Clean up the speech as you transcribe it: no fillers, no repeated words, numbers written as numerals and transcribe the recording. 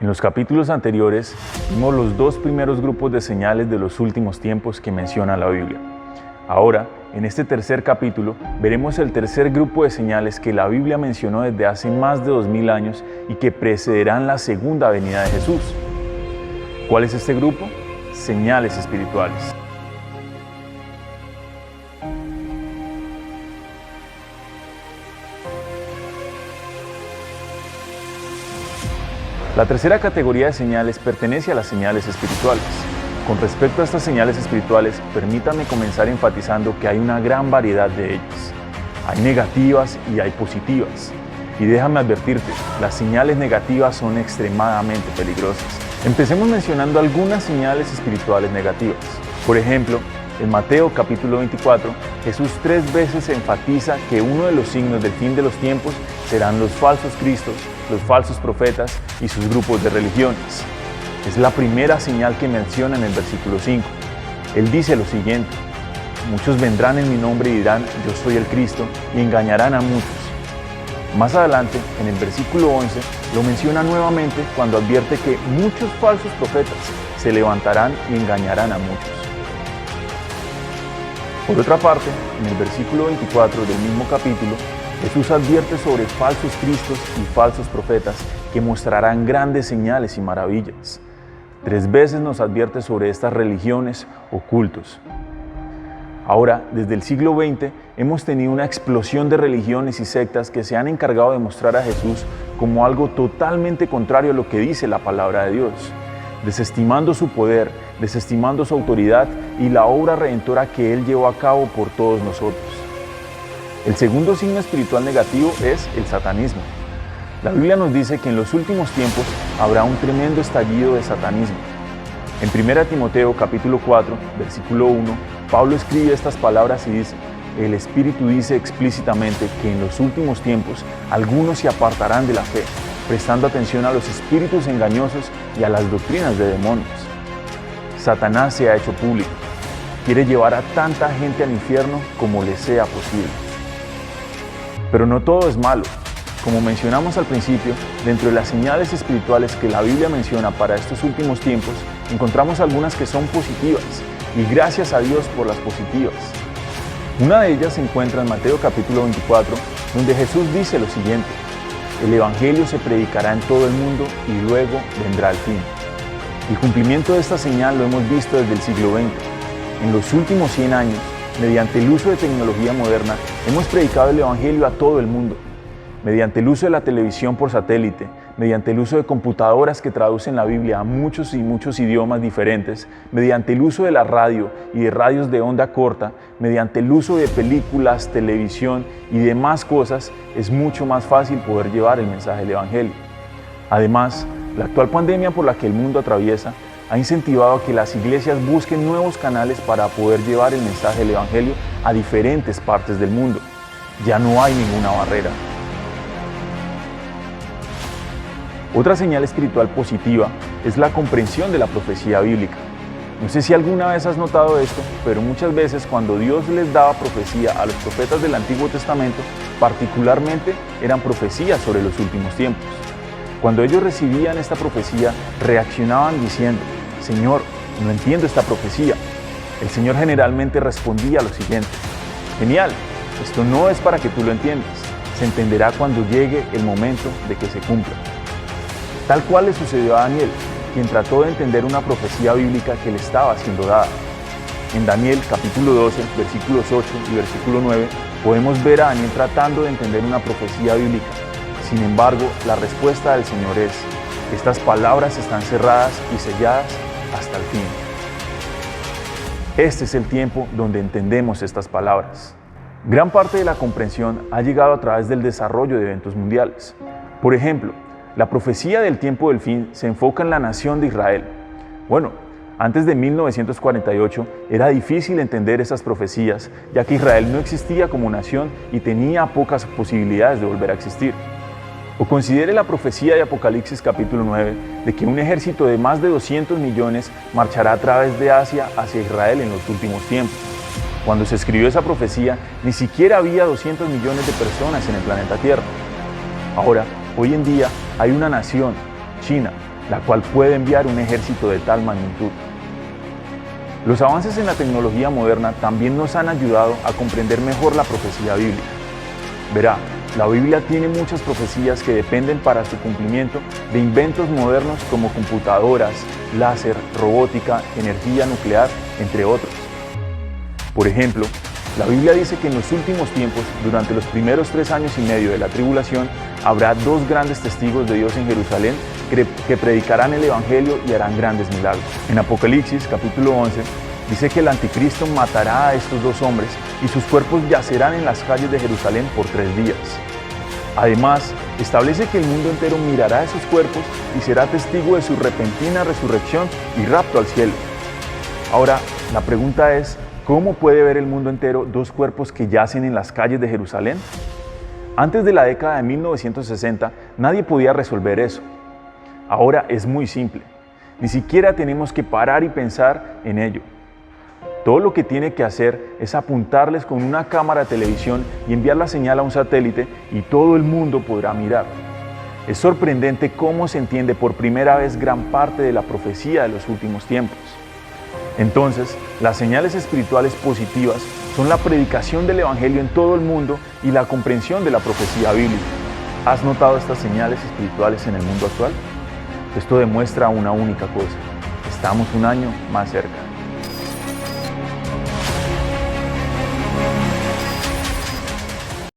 En los capítulos anteriores vimos los dos primeros grupos de señales de los últimos tiempos que menciona la Biblia. Ahora, en este tercer capítulo, veremos el tercer grupo de señales que la Biblia mencionó desde hace más de 2000 años y que precederán la segunda venida de Jesús. ¿Cuál es este grupo? Señales espirituales. La tercera categoría de señales pertenece a las señales espirituales. Con respecto a estas señales espirituales, permítame comenzar enfatizando que hay una gran variedad de ellas. Hay negativas y hay positivas. Y déjame advertirte, las señales negativas son extremadamente peligrosas. Empecemos mencionando algunas señales espirituales negativas. Por ejemplo, en Mateo capítulo 24, Jesús 3 veces enfatiza que uno de los signos del fin de los tiempos serán los falsos cristos, los falsos profetas y sus grupos de religiones. Es la primera señal que menciona en el versículo 5. Él dice lo siguiente: muchos vendrán en mi nombre y dirán, yo soy el Cristo, y engañarán a muchos. Más adelante, en el versículo 11, lo menciona nuevamente cuando advierte que muchos falsos profetas se levantarán y engañarán a muchos. Por otra parte, en el versículo 24 del mismo capítulo, Jesús advierte sobre falsos cristos y falsos profetas que mostrarán grandes señales y maravillas. 3 veces nos advierte sobre estas religiones o cultos. Ahora, desde el siglo XX, hemos tenido una explosión de religiones y sectas que se han encargado de mostrar a Jesús como algo totalmente contrario a lo que dice la palabra de Dios, desestimando su poder, desestimando su autoridad y la obra redentora que Él llevó a cabo por todos nosotros. El segundo signo espiritual negativo es el satanismo. La Biblia nos dice que en los últimos tiempos habrá un tremendo estallido de satanismo. En 1 Timoteo capítulo 4, versículo 1, Pablo escribe estas palabras y dice: el Espíritu dice explícitamente que en los últimos tiempos algunos se apartarán de la fe, prestando atención a los espíritus engañosos y a las doctrinas de demonios. Satanás se ha hecho público. Quiere llevar a tanta gente al infierno como le sea posible. Pero no todo es malo. Como mencionamos al principio, dentro de las señales espirituales que la Biblia menciona para estos últimos tiempos, encontramos algunas que son positivas, y gracias a Dios por las positivas. Una de ellas se encuentra en Mateo capítulo 24, donde Jesús dice lo siguiente: el Evangelio se predicará en todo el mundo y luego vendrá el fin. El cumplimiento de esta señal lo hemos visto desde el siglo XX. En los últimos 100 años, mediante el uso de tecnología moderna, hemos predicado el Evangelio a todo el mundo. Mediante el uso de la televisión por satélite, mediante el uso de computadoras que traducen la Biblia a muchos idiomas diferentes, mediante el uso de la radio y de radios de onda corta, mediante el uso de películas, televisión y demás cosas, es mucho más fácil poder llevar el mensaje del Evangelio. Además, la actual pandemia por la que el mundo atraviesa ha incentivado a que las iglesias busquen nuevos canales para poder llevar el mensaje del Evangelio a diferentes partes del mundo. Ya no hay ninguna barrera. Otra señal espiritual positiva es la comprensión de la profecía bíblica. No sé si alguna vez has notado esto, pero muchas veces cuando Dios les daba profecía a los profetas del Antiguo Testamento, particularmente eran profecías sobre los últimos tiempos. Cuando ellos recibían esta profecía, reaccionaban diciendo: Señor, no entiendo esta profecía. El Señor generalmente respondía lo siguiente: genial, esto no es para que tú lo entiendas, se entenderá cuando llegue el momento de que se cumpla. Tal cual le sucedió a Daniel, quien trató de entender una profecía bíblica que le estaba siendo dada. En Daniel capítulo 12, versículos 8 y versículo 9, podemos ver a Daniel tratando de entender una profecía bíblica. Sin embargo, la respuesta del Señor es: estas palabras están cerradas y selladas hasta el fin. Este es el tiempo donde entendemos estas palabras. Gran parte de la comprensión ha llegado a través del desarrollo de eventos mundiales. Por ejemplo, la profecía del tiempo del fin se enfoca en la nación de Israel. Bueno, antes de 1948 era difícil entender esas profecías, ya que Israel no existía como nación y tenía pocas posibilidades de volver a existir. O considere la profecía de Apocalipsis capítulo 9 de que un ejército de más de 200 millones marchará a través de Asia hacia Israel en los últimos tiempos. Cuando se escribió esa profecía, ni siquiera había 200 millones de personas en el planeta Tierra. Ahora, hoy en día, hay una nación, China, la cual puede enviar un ejército de tal magnitud. Los avances en la tecnología moderna también nos han ayudado a comprender mejor la profecía bíblica. Verá, la Biblia tiene muchas profecías que dependen para su cumplimiento de inventos modernos como computadoras, láser, robótica, energía nuclear, entre otros. Por ejemplo, la Biblia dice que en los últimos tiempos, durante los primeros 3 años y medio de la tribulación, habrá 2 grandes testigos de Dios en Jerusalén que predicarán el Evangelio y harán grandes milagros. En Apocalipsis, capítulo 11, dice que el anticristo matará a estos 2 hombres y sus cuerpos yacerán en las calles de Jerusalén por 3 días. Además, establece que el mundo entero mirará esos cuerpos y será testigo de su repentina resurrección y rapto al cielo. Ahora, la pregunta es, ¿cómo puede ver el mundo entero 2 cuerpos que yacen en las calles de Jerusalén? Antes de la década de 1960, nadie podía resolver eso. Ahora es muy simple. Ni siquiera tenemos que parar y pensar en ello. Todo lo que tiene que hacer es apuntarles con una cámara de televisión y enviar la señal a un satélite y todo el mundo podrá mirar. Es sorprendente cómo se entiende por primera vez gran parte de la profecía de los últimos tiempos. Entonces, las señales espirituales positivas son la predicación del Evangelio en todo el mundo y la comprensión de la profecía bíblica. ¿Has notado estas señales espirituales en el mundo actual? Esto demuestra una única cosa: estamos un año más cerca.